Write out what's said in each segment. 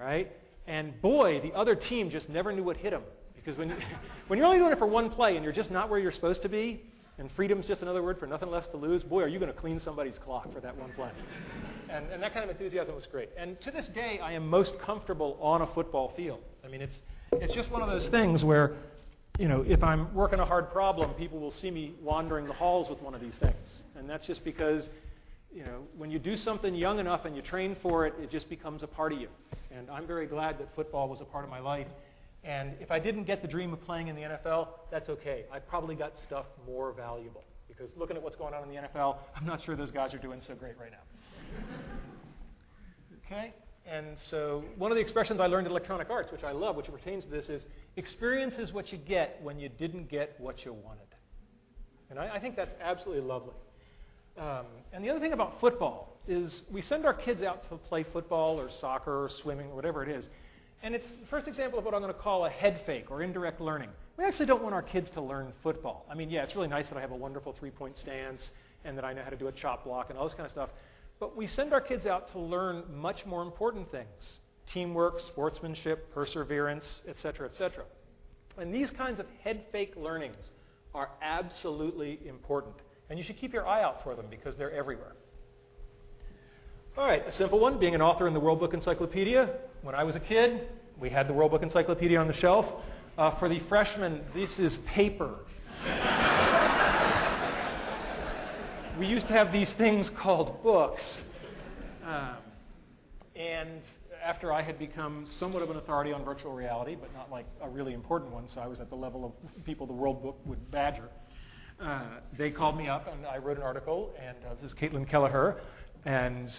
right? And boy, the other team just never knew what hit them. Because when you're only doing it for one play and you're just not where you're supposed to be, and freedom's just another word for nothing left to lose, boy, are you going to clean somebody's clock for that one play. And that kind of enthusiasm was great. And to this day, I am most comfortable on a football field. I mean, it's just one of those things where, you know, if I'm working a hard problem, people will see me wandering the halls with one of these things. And that's just because, you know, when you do something young enough and you train for it, it just becomes a part of you. And I'm very glad that football was a part of my life. And if I didn't get the dream of playing in the NFL, that's okay. I probably got stuff more valuable. Because looking at what's going on in the NFL, I'm not sure those guys are doing so great right now. Okay? And so one of the expressions I learned in electronic arts, which I love, which pertains to this, is experience is what you get when you didn't get what you wanted. And I think that's absolutely lovely. And the other thing about football is we send our kids out to play football or soccer or swimming or whatever it is. And it's the first example of what I'm going to call a head fake or indirect learning. We actually don't want our kids to learn football. I mean, yeah, it's really nice that I have a wonderful three-point stance and that I know how to do a chop block and all this kind of stuff. But we send our kids out to learn much more important things: teamwork, sportsmanship, perseverance, et cetera, et cetera. And these kinds of head fake learnings are absolutely important. And you should keep your eye out for them because they're everywhere. All right, a simple one, being an author in the World Book Encyclopedia. When I was a kid, we had the World Book Encyclopedia on the shelf. For the freshmen, this is paper. We used to have these things called books. And after I had become somewhat of an authority on virtual reality, but not like a really important one, so I was at the level of people the World Book would badger, they called me up and I wrote an article, and this is Caitlin Kelleher. And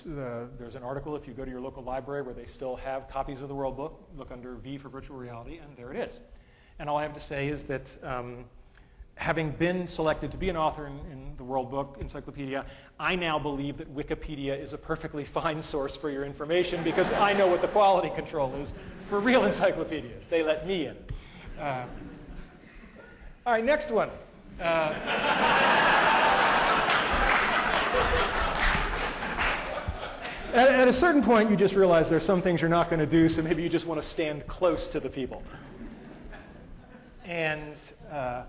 there's an article, if you go to your local library where they still have copies of the World Book, look under V for virtual reality, and there it is. And all I have to say is that having been selected to be an author in the World Book Encyclopedia, I now believe that Wikipedia is a perfectly fine source for your information because I know what the quality control is for real encyclopedias. They let me in. All right, next one. At a certain point, you just realize there's some things you're not going to do, so maybe you just want to stand close to the people. And I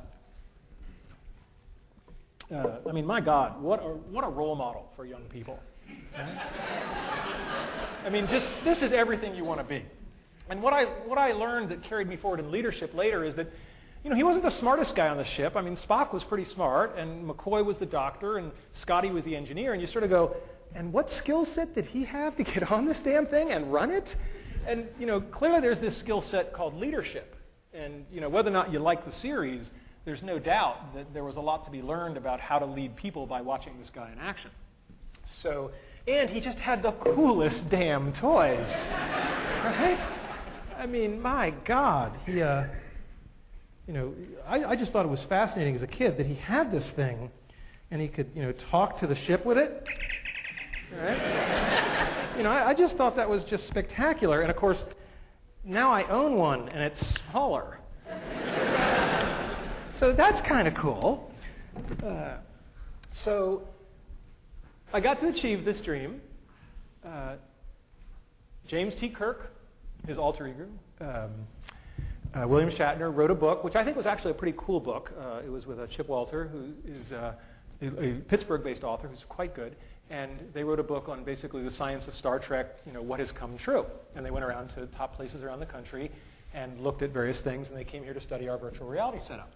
mean, my God, what a role model for young people. I mean, just this is everything you want to be. And what I learned that carried me forward in leadership later is that, you know, he wasn't the smartest guy on the ship. I mean, Spock was pretty smart, and McCoy was the doctor, and Scotty was the engineer, and you sort of go, and what skill set did he have to get on this damn thing and run it? And, you know, clearly there's this skill set called leadership. And, you know, whether or not you like the series, there's no doubt that there was a lot to be learned about how to lead people by watching this guy in action. So, and he just had the coolest damn toys, right? I mean, my God, he, you know, I just thought it was fascinating as a kid that he had this thing and he could, you know, talk to the ship with it. Right? You know, I just thought that was just spectacular. And of course, now I own one and it's smaller. So that's kind of cool. So I got to achieve this dream. James T. Kirk, his alter ego, William Shatner, wrote a book, which I think was actually a pretty cool book. It was with Chip Walter, who is a Pittsburgh-based author who's quite good. And they wrote a book on basically the science of Star Trek, you know, what has come true. And they went around to top places around the country and looked at various things, and they came here to study our virtual reality setup.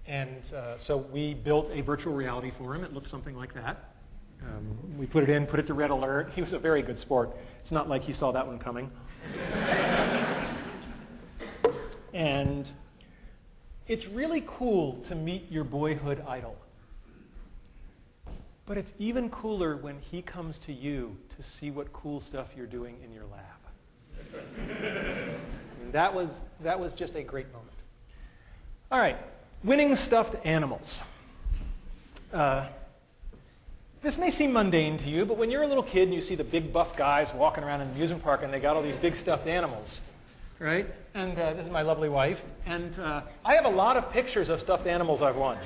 And so we built a virtual reality for him. It looked something like that. We put it in, put it to red alert. He was a very good sport. It's not like he saw that one coming. And it's really cool to meet your boyhood idol. But it's even cooler when he comes to you to see what cool stuff you're doing in your lab. And that was just a great moment. All right, winning stuffed animals. This may seem mundane to you, but when you're a little kid and you see the big buff guys walking around in the amusement park and they got all these big stuffed animals, right? And this is my lovely wife. And I have a lot of pictures of stuffed animals I've won.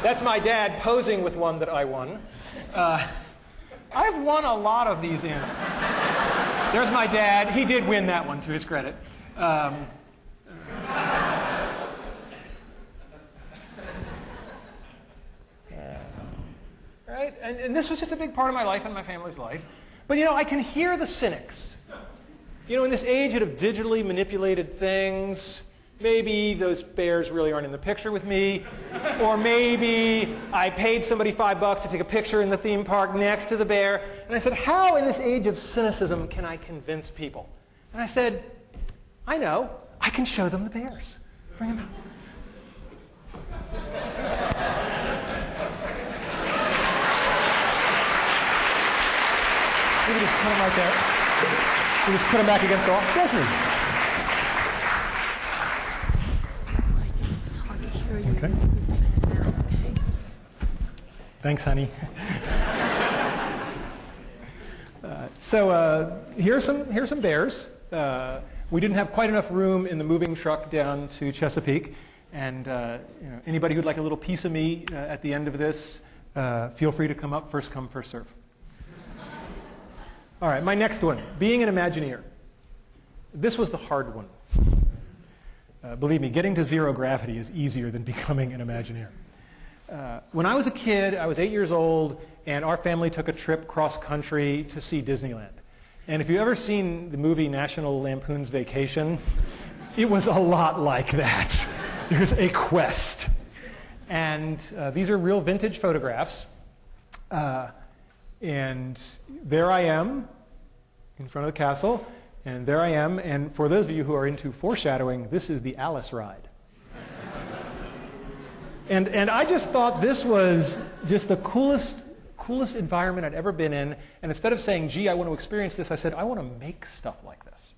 That's my dad posing with one that I won. I've won a lot of these animals. There's my dad. He did win that one, to his credit. Right? And this was just a big part of my life and my family's life. But, I can hear the cynics. In this age of digitally manipulated things, maybe those bears really aren't in the picture with me, or maybe I paid somebody $5 to take a picture in the theme park next to the bear, and I said, how in this age of cynicism can I convince people? And I said, I know, I can show them the bears. Bring them out. Maybe just put them right there. We just put them back against the wall. Disney. It's hard to hear you. Okay. Okay. Thanks, honey. So here's some bears. We didn't have quite enough room in the moving truck down to Chesapeake, and anybody who'd like a little piece of me at the end of this, feel free to come up. First come, first serve. All right, my next one, being an Imagineer. This was the hard one. Believe me, getting to zero gravity is easier than becoming an Imagineer. When I was a kid, I was 8 years old, and our family took a trip cross-country to see Disneyland. And if you've ever seen the movie National Lampoon's Vacation, it was a lot like that. There's a quest. And these are real vintage photographs. And there I am in front of the castle, and there I am, and for those of you who are into foreshadowing, this is the Alice ride. And I just thought this was just the coolest environment I'd ever been in, and instead of saying, gee, I want to experience this, I said, I want to make stuff like this.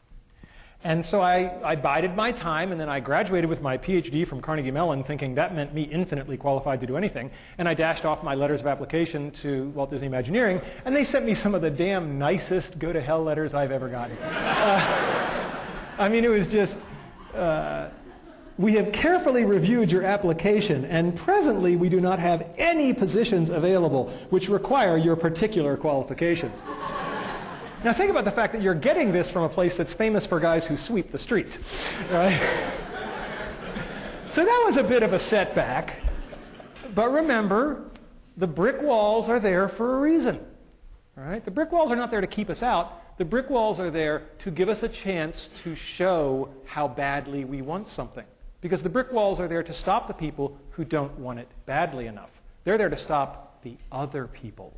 And so I bided my time, and then I graduated with my PhD from Carnegie Mellon, thinking that meant me infinitely qualified to do anything. And I dashed off my letters of application to Walt Disney Imagineering, and they sent me some of the damn nicest go-to-hell letters I've ever gotten. I mean, it was just, we have carefully reviewed your application, and presently we do not have any positions available which require your particular qualifications. Now think about the fact that you're getting this from a place that's famous for guys who sweep the street, right? So that was a bit of a setback. But remember, the brick walls are there for a reason, all right? The brick walls are not there to keep us out. The brick walls are there to give us a chance to show how badly we want something. Because the brick walls are there to stop the people who don't want it badly enough. They're there to stop the other people.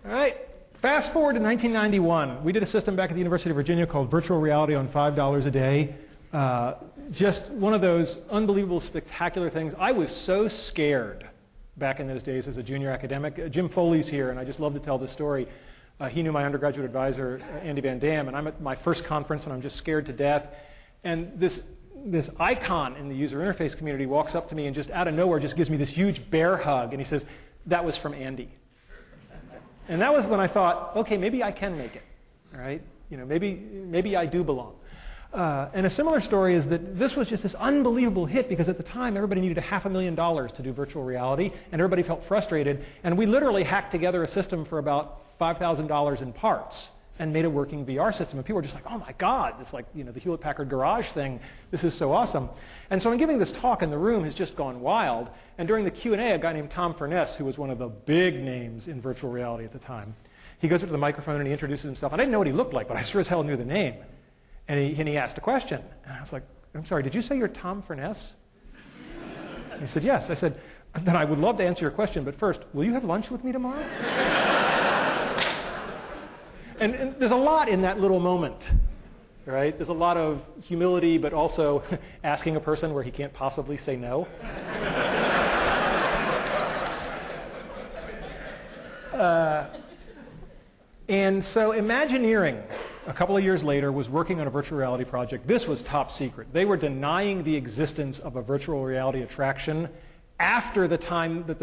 All right, fast forward to 1991. We did a system back at the University of Virginia called Virtual Reality on $5 a day. Just one of those unbelievable, spectacular things. I was so scared back in those days as a junior academic. Jim Foley's here, and I just love to tell this story. He knew my undergraduate advisor, Andy Van Dam, and I'm at my first conference, and I'm just scared to death. And this icon in the user interface community walks up to me and just out of nowhere just gives me this huge bear hug, and he says, that was from Andy. And that was when I thought, okay, maybe I can make it, all right? Maybe I do belong. And a similar story is that this was just this unbelievable hit because at the time everybody needed $500,000 to do virtual reality, and everybody felt frustrated. And we literally hacked together a system for about $5,000 in parts and made a working VR system. And people were just like, oh my God, it's like the Hewlett-Packard Garage thing. This is so awesome. And so in giving this talk, and the room has just gone wild. And during the Q&A, a guy named Tom Furness, who was one of the big names in virtual reality at the time, he goes up to the microphone and he introduces himself. And I didn't know what he looked like, but I sure as hell knew the name. And he asked a question. And I was like, I'm sorry, did you say you're Tom Furness? And he said, yes. I said, then I would love to answer your question, but first, will you have lunch with me tomorrow? And there's a lot in that little moment, right? There's a lot of humility, but also asking a person where he can't possibly say no. And so Imagineering, a couple of years later, was working on a virtual reality project. This was top secret. They were denying the existence of a virtual reality attraction after the time that